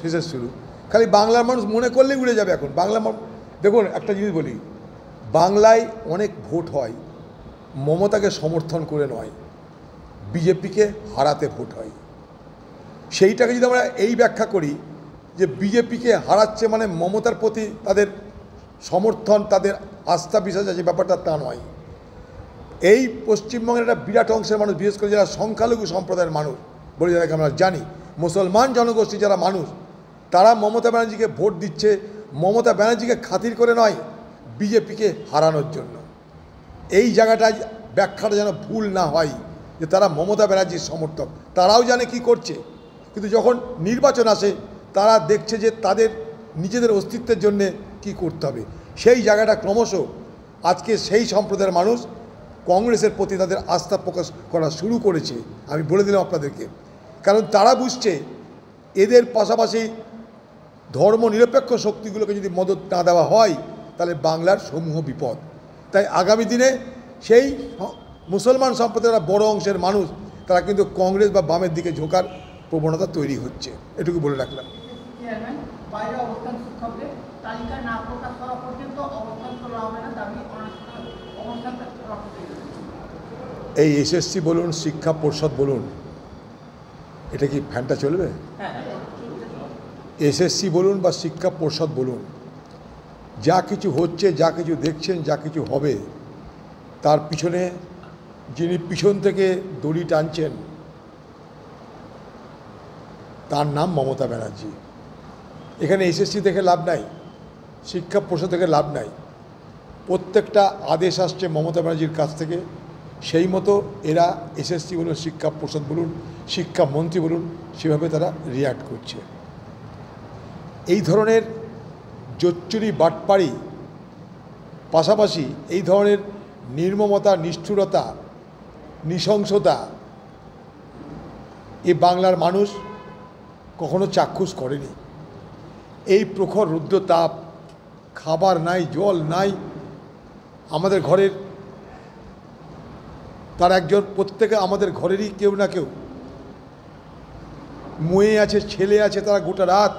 শেষের শুরু। খালি বাংলার মানুষ মনে করলেই উড়ে যাবে এখন বাংলা দেখুন একটা জিনিস বলি, বাংলায় অনেক ভোট হয় মমতাকে সমর্থন করে নয়, বিজেপিকে হারাতে ভোট হয়। সেইটাকে যদি আমরা এই ব্যাখ্যা করি যে বিজেপিকে হারাচ্ছে মানে মমতার প্রতি তাদের সমর্থন, তাদের আস্থা বিশ্বাস আছে, ব্যাপারটা তা নয়। এই পশ্চিমবঙ্গের একটা বিরাট অংশের মানুষ, বিশেষ করে যারা সংখ্যালঘু সম্প্রদায়ের মানুষ বলে, যারা আমরা জানি মুসলমান জনগোষ্ঠী যারা মানুষ, তারা মমতা ব্যানার্জিকে ভোট দিচ্ছে মমতা ব্যানার্জিকে খাতির করে নয়, বিজেপিকে হারানোর জন্য। এই জায়গাটায় ব্যাখ্যাটা যেন ভুল না হয় যে তারা মমতা ব্যানার্জির সমর্থক। তারাও জানে কি করছে, কিন্তু যখন নির্বাচন আসে তারা দেখছে যে তাদের নিজেদের অস্তিত্বের জন্যে কি করতে হবে। সেই জায়গাটা ক্রমশ আজকে সেই সম্প্রদায়ের মানুষ কংগ্রেসের প্রতি তাদের আস্থা প্রকাশ করা শুরু করেছে। আমি বলে দিলাম আপনাদেরকে, কারণ তারা বুঝছে এদের পাশাপাশি ধর্মনিরপেক্ষ শক্তিগুলোকে যদি মদত না দেওয়া হয় তাহলে বাংলার সমূহ বিপদ। তাই আগামী দিনে সেই মুসলমান সম্প্রদায়ের বড় অংশের মানুষ তারা কিন্তু কংগ্রেস বা বামের দিকে ঝোঁকার প্রবণতা তৈরি হচ্ছে। এটুকু বলে রাখলাম। এই এসএসসি বলুন, শিক্ষা পর্ষদ বলুন, এটা কি ফ্যানটা চলবে? এসএসসি বলুন বা শিক্ষা পর্ষদ বলুন, যা কিছু হচ্ছে, যা কিছু দেখছেন, যা কিছু হবে, তার পিছনে যিনি পিছন থেকে দড়ি টানছেন তার নাম মমতা ব্যানার্জি। এখানে এসএসসি দেখে লাভ নাই, শিক্ষা পর্ষদ থেকে লাভ নাই। প্রত্যেকটা আদেশ আসছে মমতা ব্যানার্জির কাছ থেকে, সেই মতো এরা এসএসসি বলুন, শিক্ষা পর্ষদ বলুন, শিক্ষামন্ত্রী বলুন, সেভাবে তারা রিয়াক্ট করছে। এই ধরনের জোচ্চুরি বাটপাড়ি পাশাপাশি এই ধরনের নির্মমতা, নিষ্ঠুরতা, নৃশংসতা এ বাংলার মানুষ কখনো চাক্ষুষ করেনি। এই প্রখর রুদ্র তাপ, খাবার নাই, জল নাই, আমাদের ঘরের তার একজন, প্রত্যেকে আমাদের ঘরেরই কেউ না কেউ মেয়ে আছে, ছেলে আছে, তারা গোটা রাত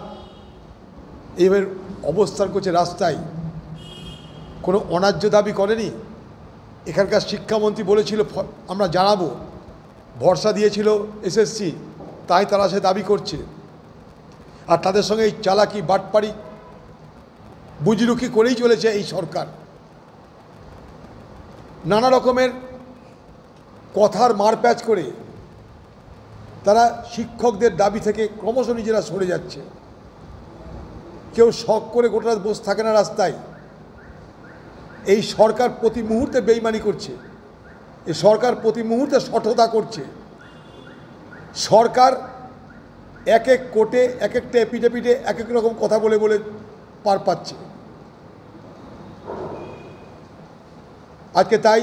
এইভাবে অবস্থান করছে রাস্তায়, কোনো অন্যায্য দাবি করেনি। এখানকার শিক্ষামন্ত্রী বলেছিল আমরা জানাবো, ভরসা দিয়েছিল এসএসসি, তাই তারা সে দাবি করছে। আর তাদের সঙ্গে এই চালাকি বাটপাড়ি বুজরুকি করেই চলেছে এই সরকার। নানা রকমের কথার মারপ্যাচ করে তারা শিক্ষকদের দাবি থেকে ক্রমশ নিজেরা সরে যাচ্ছে। কেউ শখ করে গোটা রাত বসে থাকে না রাস্তায়। এই সরকার প্রতি মুহূর্তে বেইমানি করছে, এই সরকার প্রতি মুহূর্তে শঠতা করছে। সরকার এক এক কোর্টে এক একটা এপিডেপিডে এক এক রকম কথা বলে বলে পার পাচ্ছে। আজকে তাই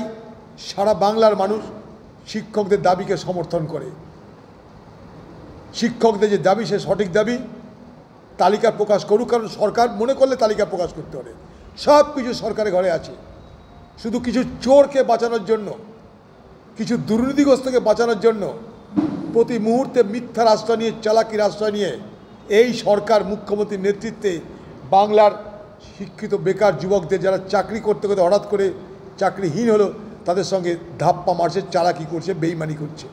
সারা বাংলার মানুষ শিক্ষকদের দাবিকে সমর্থন করে। শিক্ষকদের যে দাবি সে সঠিক দাবি, তালিকা প্রকাশ করুক, কারণ সরকার মনে করলে তালিকা প্রকাশ করতে পারে। সব কিছু সরকারের ঘরে আছে, শুধু কিছু চোরকে বাঁচানোর জন্য, কিছু দুর্নীতিগ্রস্তকে বাঁচানোর জন্য প্রতি মুহূর্তে মিথ্যার আশ্রয় নিয়ে, চালাকির আশ্রয় নিয়ে এই সরকার মুখ্যমন্ত্রীর নেতৃত্বে বাংলার শিক্ষিত বেকার যুবকদের যারা চাকরি করতে করতে হঠাৎ করে চাকরিহীন হলো, তাদের সঙ্গে ধাপ্পা মারছে, চালাকি করছে, বেইমানি করছে।